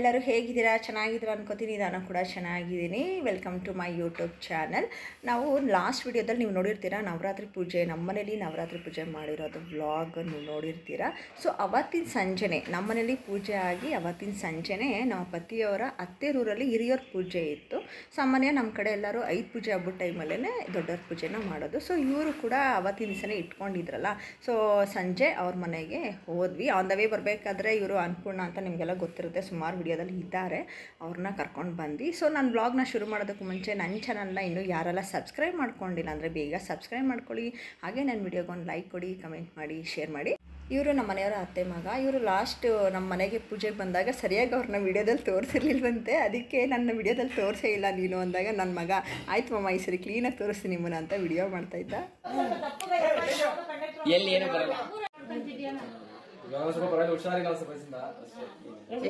ಎಲ್ಲರೂ ಹೇಗಿದ್ದೀರಾ? ಚೆನ್ನಾಗಿದ್ದೀರಾ ಅನ್ಕೋತೀನಿ. ನಾನು ಕೂಡ ಚೆನ್ನಾಗಿದ್ದೀನಿ. Welcome to my YouTube channel. ನಾವು ಲಾಸ್ಟ್ ವಿಡಿಯೋದಲ್ಲಿ ನೀವು ನೋಡಿರ್ತೀರಾ, ನವರಾತ್ರಿ ಪೂಜೆ ನಮ್ಮನೇಲಿ ನವರಾತ್ರಿ ಪೂಜೆ ಮಾಡಿರೋದು ವ್ಲಾಗ್ ನೀವು ನೋಡಿರ್ತೀರಾ. ಸೊ ಅವತ್ತಿನ ಸಂಜೆನೇ ನಮ್ಮನೇಲಿ ಪೂಜೆ ಆಗಿ ಅವತ್ತಿನ ಸಂಜೆನೇ ನಮ್ಮ ಪತಿಯವರ ಅತ್ತೆರೂರಲ್ಲಿ ಹಿರಿಯರ ಪೂಜೆ ಇತ್ತು. ಸಾಮಾನ್ಯ ನಮ್ಮ ಕಡೆ ಎಲ್ಲರೂ 5 ಪೂಜೆ ಹಬ್ಬದ ಟೈಮಲ್ಲೇ ದೊಡ್ಡವ್ರ ಪೂಜೆನ ಮಾಡೋದು. ಸೊ ಇವರು ಕೂಡ ಅವತ್ತಿನ ದಿವಸನೇ ಇಟ್ಕೊಂಡಿದ್ರಲ್ಲ. ಸೊ ಸಂಜೆ ಅವ್ರ ಮನೆಗೆ ಹೋದ್ವಿ. ಆನ್ ದ ವೇ ಬರಬೇಕಾದ್ರೆ ಇವರು ಅನ್ನಪೂರ್ಣ ಅಂತ ನಿಮಗೆಲ್ಲ ಗೊತ್ತಿರುತ್ತೆ, ಸುಮಾರು ವಿಡಿಯೋದಲ್ಲಿ ಇದ್ದಾರೆ, ಅವ್ರನ್ನ ಕರ್ಕೊಂಡು ಬಂದು. ಸೊ ನಾನು ಬ್ಲಾಗ್ನ ಶುರು ಮಾಡೋದಕ್ಕೂ ಮುಂಚೆ ನನ್ನ ಚಾನಲ್ನ ಇನ್ನೂ ಯಾರೆಲ್ಲ ಸಬ್ಸ್ಕ್ರೈಬ್ ಮಾಡ್ಕೊಂಡಿಲ್ಲ ಅಂದರೆ ಬೇಗ ಸಬ್ಸ್ಕ್ರೈಬ್ ಮಾಡ್ಕೊಳ್ಳಿ. ಹಾಗೆ ನನ್ನ ವಿಡಿಯೋಗೊಂದು ಲೈಕ್ ಕೊಡಿ, ಕಮೆಂಟ್ ಮಾಡಿ, ಶೇರ್ ಮಾಡಿ. ಇವರು ನಮ್ಮ ಮನೆಯವರ ಅತ್ತೆ ಮಗ. ಇವರು ಲಾಸ್ಟ್ ನಮ್ಮ ಮನೆಗೆ ಪೂಜೆಗೆ ಬಂದಾಗ ಸರಿಯಾಗಿ ಅವ್ರನ್ನ ವಿಡಿಯೋದಲ್ಲಿ ತೋರಿಸಿರ್ಲಿಲ್ವಂತೆ. ಅದಕ್ಕೆ ನನ್ನ ವಿಡಿಯೋದಲ್ಲಿ ತೋರಿಸೇ ಇಲ್ಲ ನೀನು ಅಂದಾಗ ನನ್ನ ಮಗ ಆಯ್ತು ಮಮ್ಮ ಈ ಸರಿ ಕ್ಲೀನಾಗಿ ತೋರಿಸ್ತೀನಿ ನಿಮ್ಮನ್ನ ಅಂತ ವಿಡಿಯೋ ಮಾಡ್ತಾಯಿದ್ದ.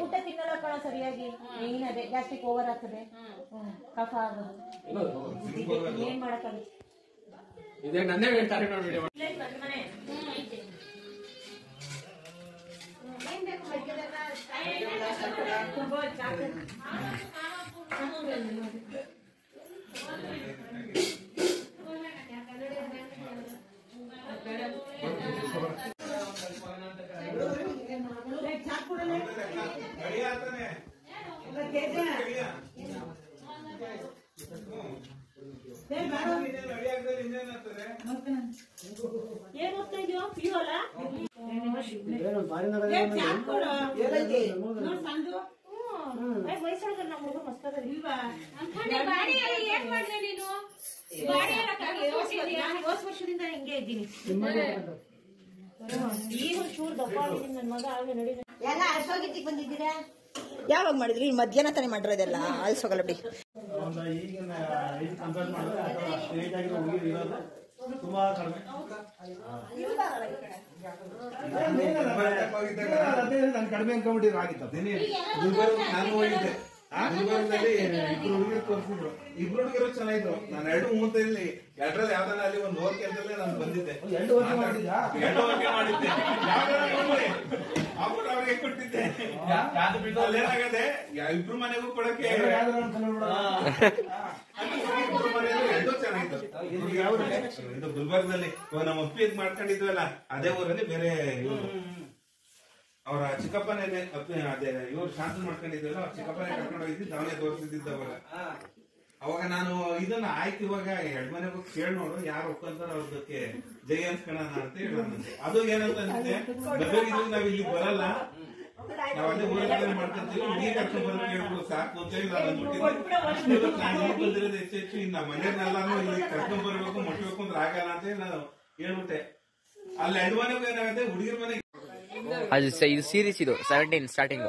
ಊಟ ತಿನ್ನಲ್ಲ ಕಣ ಸರಿಯಾಗಿ, ಮೇನ್ ಅದೇ ಗ್ಯಾಸ್ಟ್ರಿಕ್ ಓವರ್ ಆಗ್ತದೆ, ಕಫ ಆಗೋದು. ಏನ್ ಮಾಡಕ್ಕಾಗುತ್ತೆ? ಏನ್ ಓದ್ತಾ ಇದೀಯೋ? ಪಿ ಯು ಅಲ್ಲ? ವಯಸ್ಸೊಳಗ ನಮ್ಮ ಹುಡುಗ ಮಸ್ತಾಗ ಇಲ್ವಾ? ಹೋದ ವರ್ಷದಿಂದ ಹಿಂಗೆ ಇದ್ದೀನಿ. ಈಗ ಚೂರು ದಪ್ಪ ಆಗಿದ್ದೀನಿ ನನ್ನ ಮಗ. ಆಗ ನಡಿ ಎಲ್ಲ ಅರ್ಸೋಗಿದ್ದಿಗೆ ಬಂದಿದ್ದೀರಾ? ಯಾವಾಗ ಮಾಡಿದ್ರಿ? ಮಧ್ಯಾಹ್ನ ತಾನೇ ಮಾಡಿರೋದೆಲ್ಲ ಅಲ್ಸೋಗಲ್ಲ ಬಿಡಿ. ಕಡಿಮೆ ಅನ್ಕೊಂಡ್ಬಿಟ್ಟಿರೋ ಆಗಿತ್ತು. ನಾನು ಹೋಗಿದ್ದೆ, ಇಬ್ರು ಹುಡುಗಿರು ತೋರಿಸಿದ್ರು. ಇಬ್ರು ಹುಡುಗಿರು ಚೆನ್ನಾಗಿದ್ರು. ನಾನು 2:35 ಎರಡರಲ್ಲಿ ಯಾವ್ದಾನ ಅಲ್ಲಿ ಒಂದು ಓಕೆ ಅಂತಲೇ ನಾನು ಬಂದಿದ್ದೆ. 2 ಓಕೆ ಮಾಡಿದ್ದೆ, ಅವ್ರಿಗೆ ಕೊಟ್ಟಿದ್ದೆ. ಅಲ್ಲೇನಾಗದೆ ಇಬ್ರು ಮನೆಗೂ ಕೊಡಕ್ಕೆ ಎರಡೂ ಚೆನ್ನಾಗಿತ್ತು. ಇದು ಗುಲ್ಬರ್ಗದಲ್ಲಿ ನಮ್ಮ ಅಪ್ಪಿ ಮಾಡ್ಕೊಂಡಿದ್ವಲ್ಲ ಅದೇ ಊರಲ್ಲಿ ಬೇರೆ ಇವರು ಅವರ ಚಿಕ್ಕಪ್ಪನೇ ಅದೇ ಇವ್ರು ಶಾಂತ ಮಾಡ್ಕೊಂಡಿದ್ವಲ್ಲ, ಅವ್ರ ಚಿಕ್ಕಪ್ಪನೇ ಕರ್ಕೊಂಡು ಹೋಗಿದ್ದು ನಾವೇ ತೋರಿಸಿದ್ದವಾಗ. ಅವಾಗ ನಾನು ಇದನ್ನ ಆಯ್ತು ಇವಾಗ ಎಡ್ಮನೆಗೂ ಕೇಳಿ ನೋಡು ಯಾರು ಒಪ್ಕೊಂತಾರ ಅವ್ರದಕ್ಕೆ ಜೈ ಅನ್ಸ್ಕೋಣ ಅಂತ ಹೇಳಂತೆ. ಅದು ಏನಂತ ಅಂದಿದ್ದೆ, ನಾವ್ ಇಲ್ಲಿ ಬರಲ್ಲ, ನಾವ್ ಅಲ್ಲೇ ಊರಲ್ಲೇ ಮಾಡ್ಕೊಂತೀವಿ, ನೀರ್ ಕರ್ಕೊಂಡ್ ಬಂದು ಕೇಳ್ಬೋದು ಸಾಕು ಅಂತ ಹೇಳಿ ನಾನು ಅಂದ್ಬಿಟ್ಟಿದ್ದೆ. ನಾನು ಇಲ್ಲಿ ಬಂದಿರೋದು ಹೆಚ್ಚು ಇನ್ನ ಮನೆಯನ್ನೆಲ್ಲಾನು ಇಲ್ಲಿ ಕರ್ಕೊಂಡ್ ಬರ್ಬೇಕು ಮುಟ್ಬೇಕು ಅಂದ್ರೆ ಆಗಲ್ಲ ಅಂತ ಹೇಳಿ ನಾನು ಹೇಳ್ಬಿಟ್ಟೆ. ಅಲ್ಲಿ ಎಡ್ಮನೆಗೂ ಏನಾಗುತ್ತೆ ಹುಡುಗಿರ್ ಮನೆಗೆ ಅದು ಇದು ಸೀರೀಸ್, ಇದು 17 ಸ್ಟಾರ್ಟಿಂಗ್.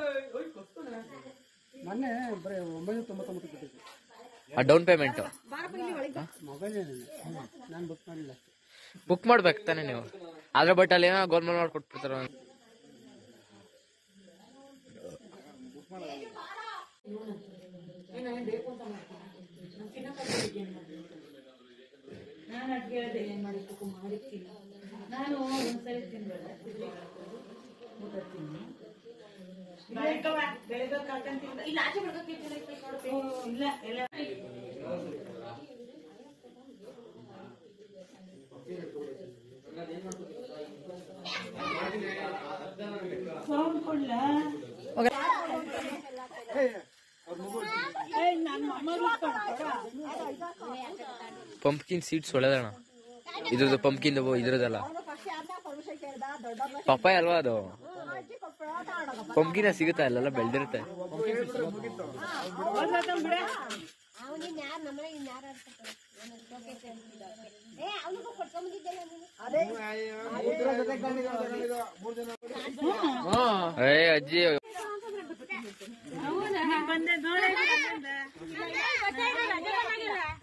ಡೌನ್ ಪೇಮೆಂಟ್ ಬುಕ್ ಮಾಡ್ಬೇಕು ತಾನೆ ನೀವು, ಆದ್ರೆ ಬಟ್ ಅಲ್ಲಿ ಏನೋ ಗೋಲ್ಮಾಲ್ ಮಾಡಿ ಕೊಟ್ಬಿಡ್ತಾರ. ನಾನು ಅಡ್ಗೆ ಹೇಳಿದೆ ಏನ್ ಮಾಡಿರ್ಬೇಕು ಮಾಡಿರ್ತೀನಿ. ನಾನು ಒಂದ್ಸರಿ ತಿನ್ಬೇಡ ಊಟ ತಿನ್ನಿ, ಬೆಳಗ್ಗೆ ಕಳ್ಕೊಂತಿಲ್ಲ. ಇಲ್ಲ ಆಚೆ ಬೆಳಗ್ಗೆ ಇಲ್ಲ ಎಲ್ಲ ಫೋನ್ ಕೊಡ್ಲ. ಪಂಪ್ಕಿನ್ ಸೀಡ್ಸ್ ಒಳ್ಳೆದಣ್ಣ. ಇದ್ರದ್ದು ಪಂಪ್ಕಿನ್ ಇದ್ರದಲ್ಲ ಪಪ್ಪಾಯ ಅಲ್ವಾ ಅದು? ಪಂಪ್ಕಿನ ಸಿಗುತ್ತಾ ಅಲ್ಲೆಲ್ಲ ಬೆಳ್ದಿರುತ್ತೆ. ಅಜ್ಜಿ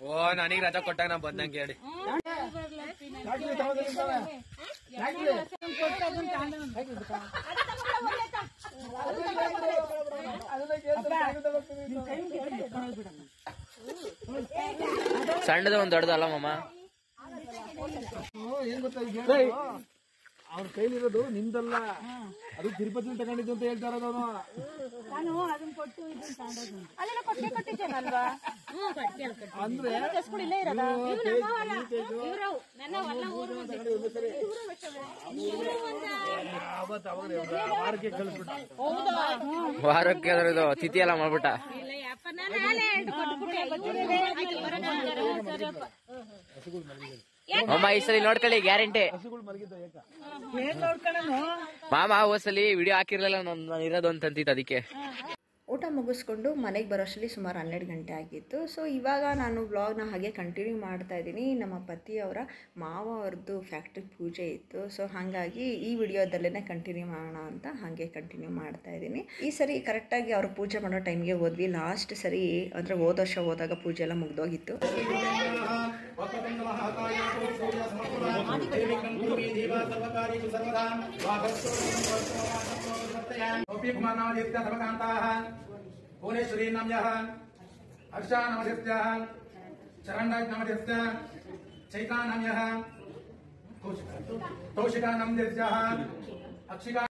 ಓ ನನಗೆ ರಜಾ ಕೊಟ್ಟಾಗ ನಾ ಬಂದಂಗೆ ಹೇಳಿ. ಸಣ್ಣದ ಒಂದು ದೊಡ್ಡದಲ್ಲ ಮಾಮ. ಅವ್ನ ಕೈಲಿರೋದು ನಿಂದಲ್ಲ, ಅದು ತಿರುಪತಿ ತಗೊಂಡಿದ್ದು ಅಂತ ಹೇಳ್ತಾ ಇರೋದು ಅವನು. ನಾನು ಅದನ್ನ ಕೊಟ್ಟು ಇದನ್ನ ತಗೊಂಡೋದು ಅಲ್ಲೆಲ್ಲ ಕೊಟ್ಟೆ ಕೊಟ್ಟಿದ್ದೇನಲ್ವಾ? ಅಂದ್ರೆ ಇಲ್ಲೇ ಇರೋದಾ? ವಾರಕ್ಕೆ ಕಳಿಸ್ಬಿಟ್ಟ. ವಾರಕ್ಕೆ ಅದ್ರದ್ದು ತಿಥಿ ಎಲ್ಲ ಮಾಡ್ಬಿಟ್ಟ. ಅಮ್ಮ ಈ ಸಲ ನೋಡ್ಕೊಳ್ಳಿ, ಗ್ಯಾರಂಟಿ. ಮಾಮ ಹೋದ್ಸಲಿ ವಿಡಿಯೋ ಹಾಕಿರ್ಲಿಲ್ಲ ನಾನು ಇರೋದು ಅಂತಂತಿತ್ತು, ಅದಕ್ಕೆ. ಊಟ ಮುಗಿಸ್ಕೊಂಡು ಮನೆಗೆ ಬರೋಷ್ಟರಲ್ಲಿ ಸುಮಾರು 12 ಗಂಟೆ ಆಗಿತ್ತು. ಸೊ ಇವಾಗ ನಾನು ವ್ಲಾಗ್ನ ಹಾಗೆ ಕಂಟಿನ್ಯೂ ಮಾಡ್ತಾ ಇದ್ದೀನಿ. ನಮ್ಮ ಪತಿಯವರ ಮಾವ ಅವ್ರದ್ದು ಫ್ಯಾಕ್ಟ್ರಿ ಪೂಜೆ ಇತ್ತು. ಸೊ ಹಾಗಾಗಿ ಈ ವಿಡಿಯೋದಲ್ಲೇ ಕಂಟಿನ್ಯೂ ಮಾಡೋಣ ಅಂತ ಹಾಗೆ ಕಂಟಿನ್ಯೂ ಮಾಡ್ತಾ ಇದ್ದೀನಿ. ಈ ಸರಿ ಕರೆಕ್ಟಾಗಿ ಅವರು ಪೂಜೆ ಮಾಡೋ ಟೈಮ್ಗೆ ಹೋದ್ವಿ. ಲಾಸ್ಟ್ ಸರಿ ಅಂದರೆ ಹೋದ ವರ್ಷ ಹೋದಾಗ ಪೂಜೆ ಎಲ್ಲ ಮುಗ್ದೋಗಿತ್ತು. ಭುವನೇಶ್ವರಿ ನಮ್ಯಃ ಹರ್ಷ ನಮಸ್ಯ ಚರಣರಾಜ್ ನಮಸ್ಯ ಚೈತಾ ನಮ್ಯಃ ಕೌಶಿಕಾ ನಮ್ಯ ಅಕ್ಷಿಕಾ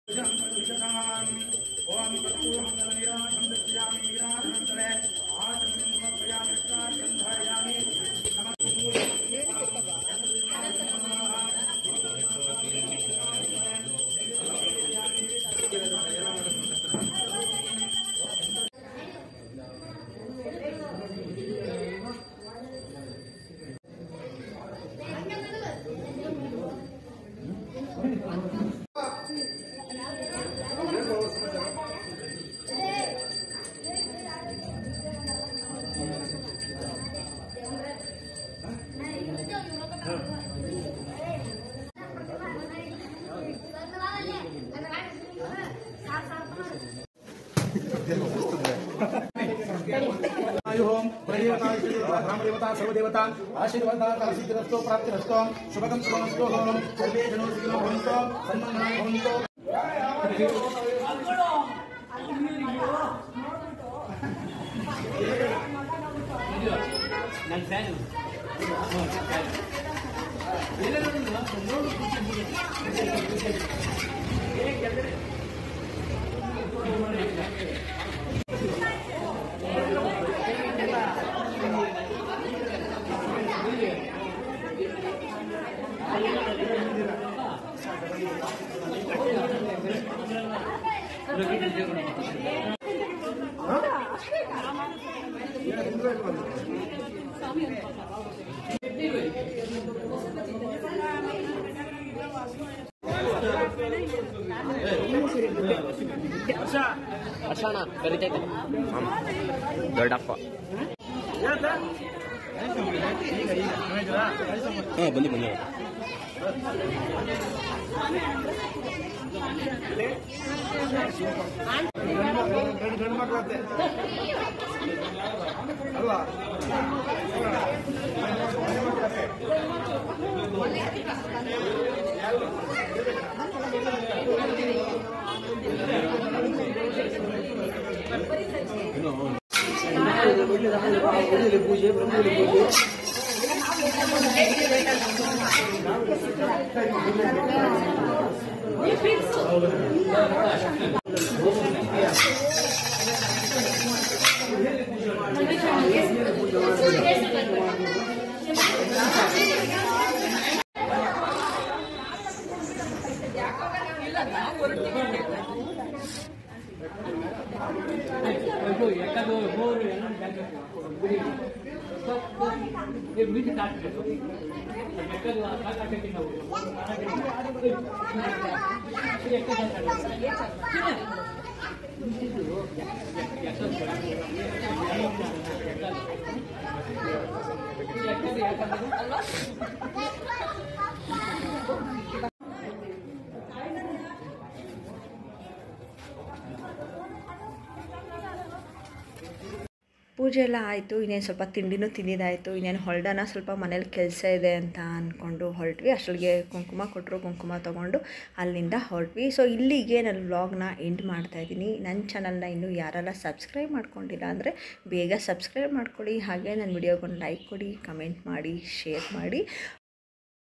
ಓಂ देवता सर्वदेवता आशीर्वाद सिद्धिरस्तो प्राप्तिरस्तो शुभकं शुभमस्तु सर्वे जनो सुखिनो भवन्तु सन्मङ्गलानि भवन्तु ನನ್ನ ಫ್ಯಾನ್ ಹರ್ಷಣ ಕರಿತೈತೆ ದೊಡ್ಡಪ್ಪ. ಬನ್ನಿ ಬನ್ನಿ. ಗಂಡು ಮಕ್ಕಳಂತೆ ಅಲ್ವಾ? ಪೂಜೆ ಪೂಜೆ ಎಲ್ಲ ಆಯಿತು. ಇನ್ನೇನು ಸ್ವಲ್ಪ ತಿಂಡಿನೂ ತಿಂದಿದ್ದಾಯಿತು. ಇನ್ನೇನು ಹೊರಡೋಣ, ಸ್ವಲ್ಪ ಮನೇಲಿ ಕೆಲಸ ಇದೆ ಅಂತ ಅಂದ್ಕೊಂಡು ಹೊರಟ್ವಿ. ಅಷ್ಟೊಳಗೆ ಕುಂಕುಮ ಕೊಟ್ಟರು, ಕುಂಕುಮ ತೊಗೊಂಡು ಅಲ್ಲಿಂದ ಹೊರಟ್ವಿ. ಸೊ ಇಲ್ಲಿಗೆ ನಾನು ವ್ಲಾಗ್ನ ಎಂಡ್ ಮಾಡ್ತಾಯಿದ್ದೀನಿ. ನನ್ನ ಚಾನಲ್ನ ಇನ್ನೂ ಯಾರೆಲ್ಲ ಸಬ್ಸ್ಕ್ರೈಬ್ ಮಾಡ್ಕೊಂಡಿಲ್ಲ ಅಂದರೆ ಬೇಗ ಸಬ್ಸ್ಕ್ರೈಬ್ ಮಾಡ್ಕೊಳ್ಳಿ. ಹಾಗೆ ನನ್ನ ವಿಡಿಯೋಗೊಂದು ಲೈಕ್ ಕೊಡಿ, ಕಮೆಂಟ್ ಮಾಡಿ, ಶೇರ್ ಮಾಡಿ.